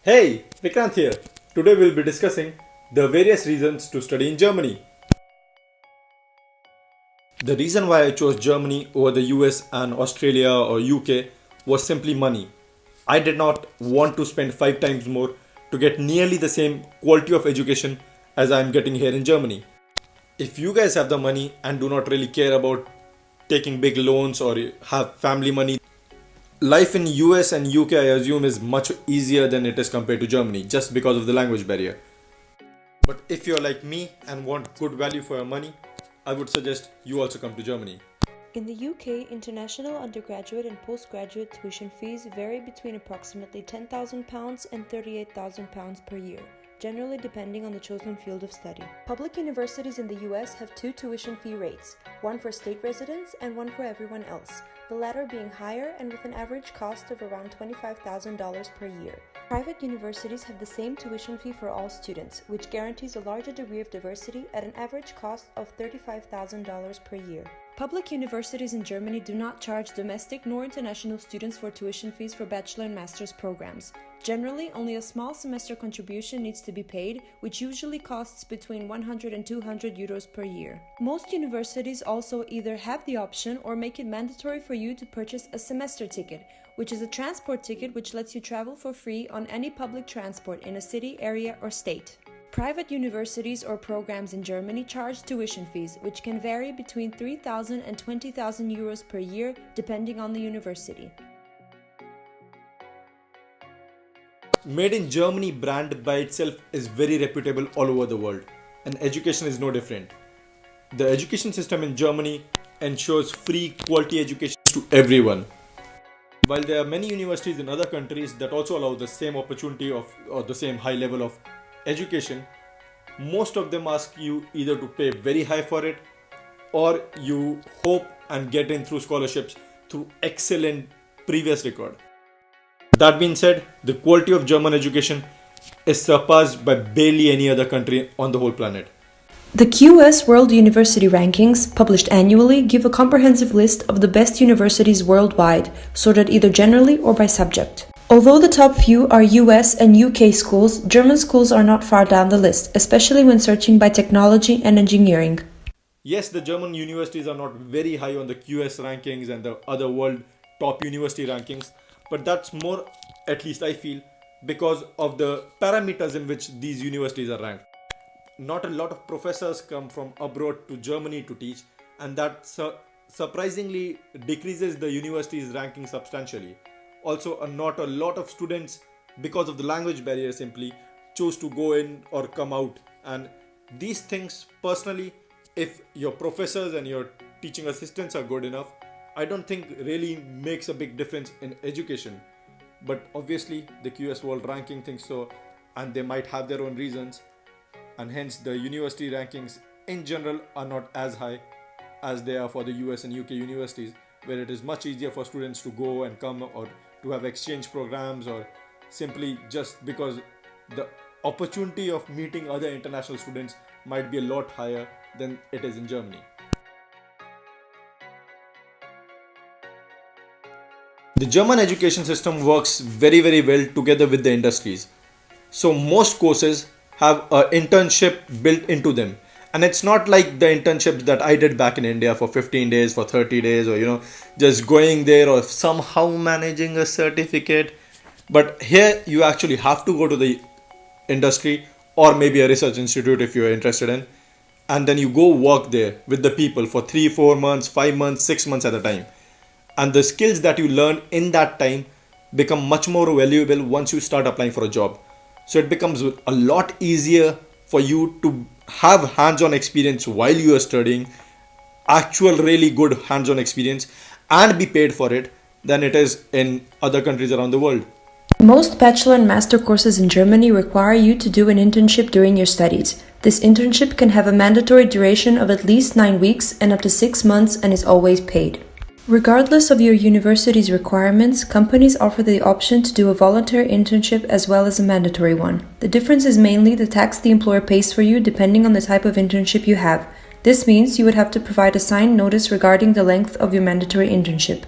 Hey, Vikrant here. Today we'll be discussing the various reasons to study in Germany. The reason why I chose Germany over the US and Australia or UK was simply money. I did not want to spend 5 times more to get nearly the same quality of education as I am getting here in Germany. If you guys have the money and do not really care about taking big loans or have family money, life in US and UK I assume is much easier than it is compared to Germany just because of the language barrier. But if you're like me and want good value for your money, I would suggest you also come to Germany. In the UK, international undergraduate and postgraduate tuition fees vary between approximately £10,000 and £38,000 per year, generally depending on the chosen field of study. Public universities in the US have two tuition fee rates, one for state residents and one for everyone else, the latter being higher and with an average cost of around $25,000 per year. Private universities have the same tuition fee for all students, which guarantees a larger degree of diversity at an average cost of $35,000 per year. Public universities in Germany do not charge domestic nor international students for tuition fees for bachelor and master's programs. Generally, only a small semester contribution needs to be paid, which usually costs between 100 and 200 euros per year. Most universities also either have the option or make it mandatory for you to purchase a semester ticket, which is a transport ticket which lets you travel for free on any public transport in a city, area, or state. Private universities or programs in Germany charge tuition fees, which can vary between 3,000 and 20,000 euros per year, depending on the university. Made in Germany brand by itself is very reputable all over the world, and education is no different. The education system in Germany ensures free quality education to everyone. While there are many universities in other countries that also allow the same opportunity or the same high level of education, most of them ask you either to pay very high for it or you hope and get in through scholarships through excellent previous record. That being said, the quality of German education is surpassed by barely any other country on the whole planet. The QS World University Rankings, published annually, give a comprehensive list of the best universities worldwide, sorted either generally or by subject. Although the top few are US and UK schools, German schools are not far down the list, especially when searching by technology and engineering. Yes, the German universities are not very high on the QS rankings and the other world top university rankings, but that's more, at least I feel, because of the parameters in which these universities are ranked. Not a lot of professors come from abroad to Germany to teach, and that surprisingly decreases the university's ranking substantially. Also, not a lot of students, because of the language barrier simply, choose to go in or come out. And these things, personally, if your professors and your teaching assistants are good enough, I don't think really makes a big difference in education. But obviously, the QS World Ranking thinks so, and they might have their own reasons. And hence, the university rankings in general are not as high as they are for the US and UK universities, where it is much easier for students to go and come or to have exchange programs, or simply just because the opportunity of meeting other international students might be a lot higher than it is in Germany. The German education system works very well together with the industries. So most courses have an internship built into them. And it's not like the internships that I did back in India for 15 days, for 30 days, or just going there or somehow managing a certificate. But here you actually have to go to the industry or maybe a research institute if you're interested in. And then you go work there with the people for 3, 4 months, 5 months, 6 months at a time. And the skills that you learn in that time become much more valuable once you start applying for a job. So it becomes a lot easier for you to have hands-on experience while you are studying, actual really good hands-on experience, and be paid for it than it is in other countries around the world. Most bachelor and master courses in Germany require you to do an internship during your studies. This internship can have a mandatory duration of at least 9 weeks and up to 6 months and is always paid. Regardless of your university's requirements, companies offer the option to do a voluntary internship as well as a mandatory one. The difference is mainly the tax the employer pays for you depending on the type of internship you have. This means you would have to provide a signed notice regarding the length of your mandatory internship.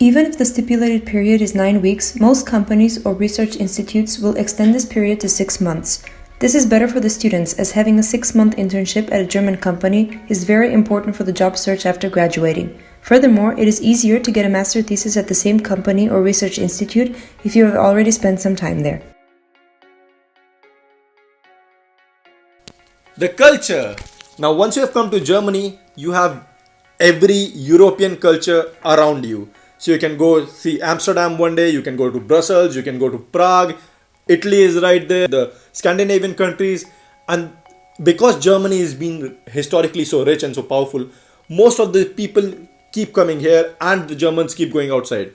Even if the stipulated period is 9 weeks, most companies or research institutes will extend this period to 6 months. This is better for the students, as having a 6-month internship at a German company is very important for the job search after graduating. Furthermore, it is easier to get a master thesis at the same company or research institute if you have already spent some time there. The culture. Now, once you have come to Germany, you have every European culture around you. So you can go see Amsterdam one day, you can go to Brussels, you can go to Prague, Italy is right there, the Scandinavian countries. And because Germany has been historically so rich and so powerful, most of the people keep coming here and the Germans keep going outside.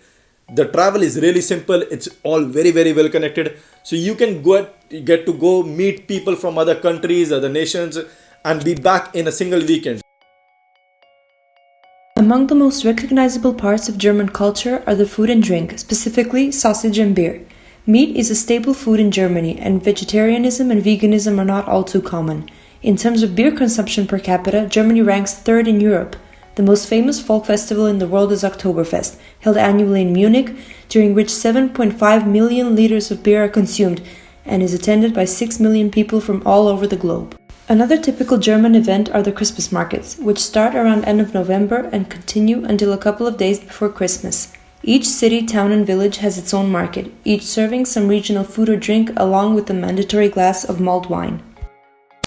The travel is really simple, it's all very, very well connected. So you can get to go meet people from other countries, other nations, and be back in a single weekend. Among the most recognizable parts of German culture are the food and drink, specifically sausage and beer. Meat is a staple food in Germany, and vegetarianism and veganism are not all too common. In terms of beer consumption per capita, Germany ranks third in Europe. The most famous folk festival in the world is Oktoberfest, held annually in Munich, during which 7.5 million liters of beer are consumed and is attended by 6 million people from all over the globe. Another typical German event are the Christmas markets, which start around end of November and continue until a couple of days before Christmas. Each city, town and village has its own market, each serving some regional food or drink along with the mandatory glass of mulled wine.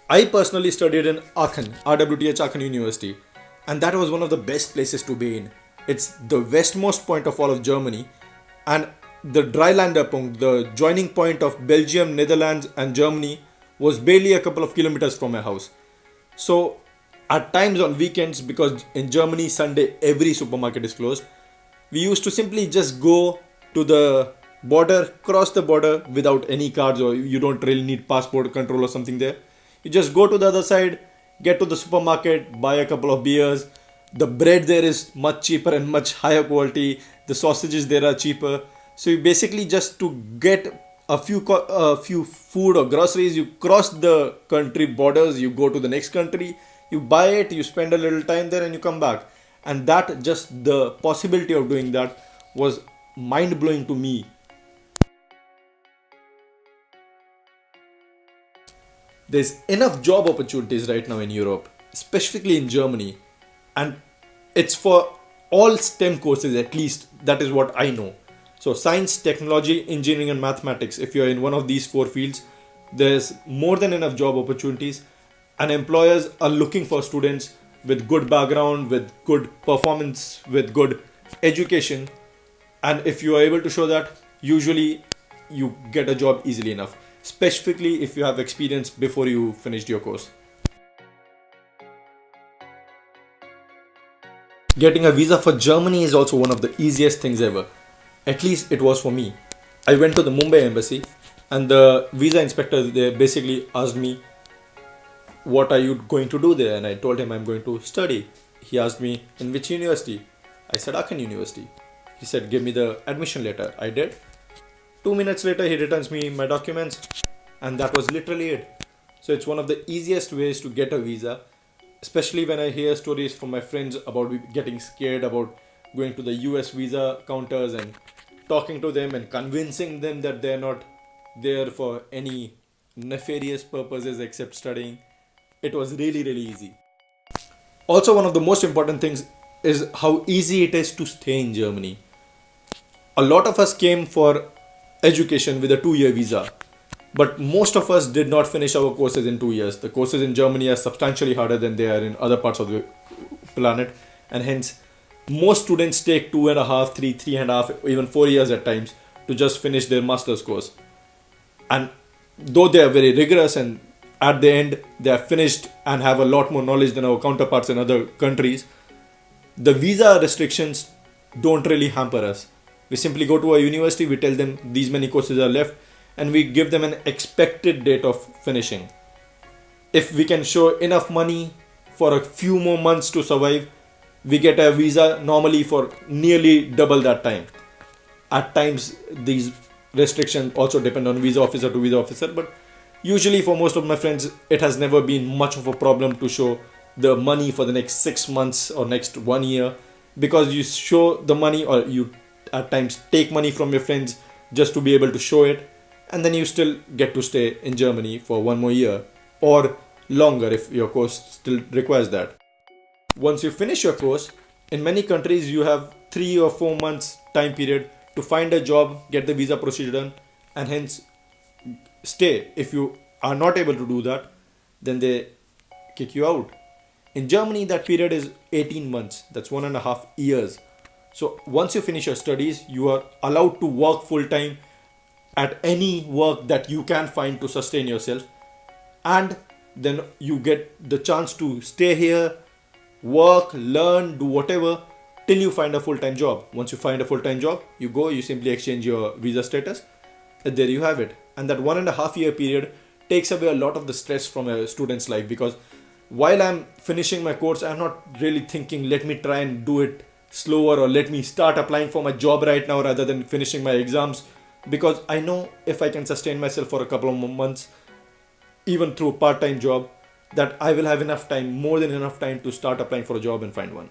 I personally studied in Aachen, RWTH Aachen University, and that was one of the best places to be in. It's the westmost point of all of Germany, and the Dreilander Punkt, the joining point of Belgium, Netherlands and Germany, was barely a couple of kilometers from my house. So at times on weekends, because in Germany Sunday every supermarket is closed, we used to simply just go to the border, cross the border without any cards, or you don't really need passport control or something there. You just go to the other side, get to the supermarket, buy a couple of beers. The bread there is much cheaper and much higher quality. The sausages there are cheaper. So you basically just to get a few food or groceries, you cross the country borders, you go to the next country, you buy it, you spend a little time there and you come back. And that, just the possibility of doing that was mind blowing to me. There's enough job opportunities right now in Europe, specifically in Germany, and it's for all STEM courses, at least that is what I know. So science, technology, engineering and mathematics, if you're in one of these 4 fields, there's more than enough job opportunities, and employers are looking for students with good background, with good performance, with good education. And if you are able to show that, usually you get a job easily enough, specifically if you have experience before you finished your course. Getting a visa for Germany is also one of the easiest things ever. At least it was for me. I went to the Mumbai embassy and the visa inspector there basically asked me, what are you going to do there? And I told him I'm going to study. He asked me, in which university? I said Aachen University. He said, give me the admission letter. I did. 2 minutes later, he returns me my documents, and that was literally it. So it's one of the easiest ways to get a visa, especially when I hear stories from my friends about getting scared about going to the US visa counters and talking to them and convincing them that they're not there for any nefarious purposes except studying. It was really, really easy. Also, one of the most important things is how easy it is to stay in Germany. A lot of us came for education with a 2-year visa, but most of us did not finish our courses in 2 years. The courses in Germany are substantially harder than they are in other parts of the planet, and hence most students take 2.5, 3.5, even 4 years at times to just finish their master's course. And though they are very rigorous and at the end they are finished and have a lot more knowledge than our counterparts in other countries, the visa restrictions don't really hamper us. We simply go to a university, we tell them these many courses are left, and we give them an expected date of finishing. If we can show enough money for a few more months to survive, we get a visa normally for nearly double that time. At times, these restrictions also depend on visa officer to visa officer, but usually for most of my friends, it has never been much of a problem to show the money for the next 6 months or next 1 year, because you show the money or you at times take money from your friends just to be able to show it, and then you still get to stay in Germany for one more year or longer if your course still requires that. Once you finish your course, in many countries you have 3 or 4 months time period to find a job, get the visa procedure done, and hence stay. If you are not able to do that, then they kick you out. In Germany, that period is 18 months. That's 1.5 years. So once you finish your studies, you are allowed to work full time at any work that you can find to sustain yourself, and then you get the chance to stay here, work, learn, do whatever till you find a full-time job. Once you find a full-time job, you go, you simply exchange your visa status, and there you have it. And that 1.5 year period takes away a lot of the stress from a student's life, because while I'm finishing my course, I'm not really thinking, let me try and do it slower, or let me start applying for my job right now rather than finishing my exams, because I know if I can sustain myself for a couple of months, even through a part-time job, that I will have enough time, more than enough time, to start applying for a job and find one.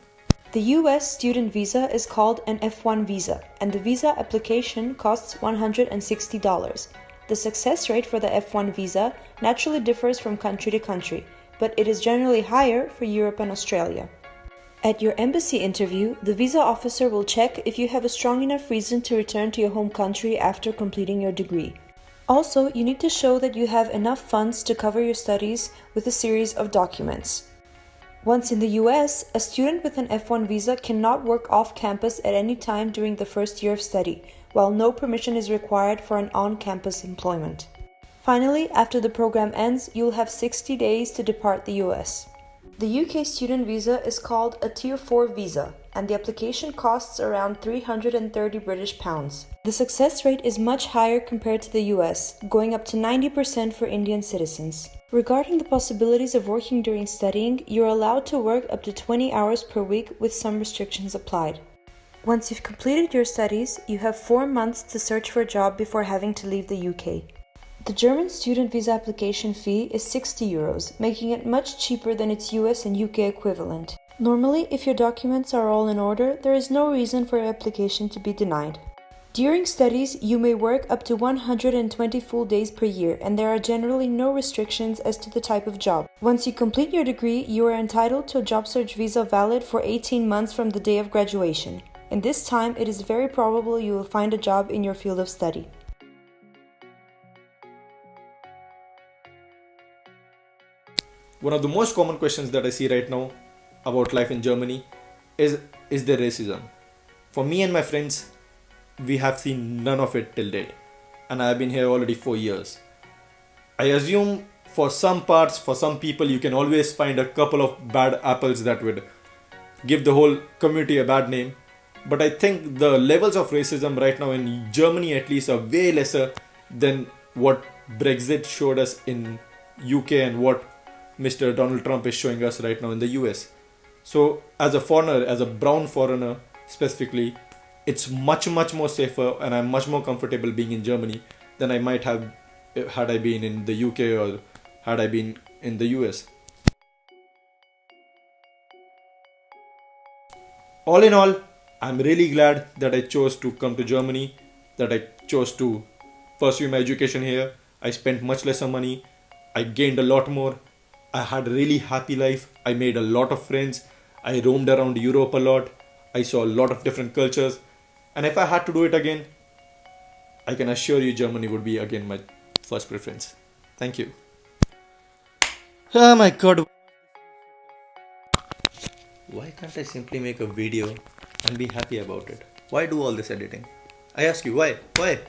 The US student visa is called an F1 visa, and the visa application costs $160. The success rate for the F1 visa naturally differs from country to country, but it is generally higher for Europe and Australia. At your embassy interview, the visa officer will check if you have a strong enough reason to return to your home country after completing your degree. Also, you need to show that you have enough funds to cover your studies with a series of documents. Once in the US, a student with an F1 visa cannot work off campus at any time during the first year of study, while no permission is required for an on-campus employment. Finally, after the program ends, you'll have 60 days to depart the US. The UK student visa is called a Tier 4 visa, and the application costs around 330 British pounds. The success rate is much higher compared to the US, going up to 90% for Indian citizens. Regarding the possibilities of working during studying, you're allowed to work up to 20 hours per week with some restrictions applied. Once you've completed your studies, you have 4 months to search for a job before having to leave the UK. The German student visa application fee is €60, making it much cheaper than its US and UK equivalent. Normally, if your documents are all in order, there is no reason for your application to be denied. During studies, you may work up to 120 full days per year, and there are generally no restrictions as to the type of job. Once you complete your degree, you are entitled to a job search visa valid for 18 months from the day of graduation. In this time, it is very probable you will find a job in your field of study. One of the most common questions that I see right now about life in Germany is there racism? For me and my friends, we have seen none of it till date, and I have been here already 4 years. I assume for some parts, for some people, you can always find a couple of bad apples that would give the whole community a bad name, but I think the levels of racism right now in Germany at least are way lesser than what Brexit showed us in UK and what Mr. Donald Trump is showing us right now in the US. So as a foreigner, as a brown foreigner specifically, it's much more safer, and I'm much more comfortable being in Germany than I might have had I been in the UK or had I been in the US. All in all, I'm really glad that I chose to come to Germany, that I chose to pursue my education here. I spent much lesser money, I gained a lot more, I had a really happy life, I made a lot of friends, I roamed around Europe a lot, I saw a lot of different cultures, and if I had to do it again, I can assure you Germany would be again my first preference. Thank you. Oh my god. Why can't I simply make a video and be happy about it? Why do all this editing? I ask you, why? Why?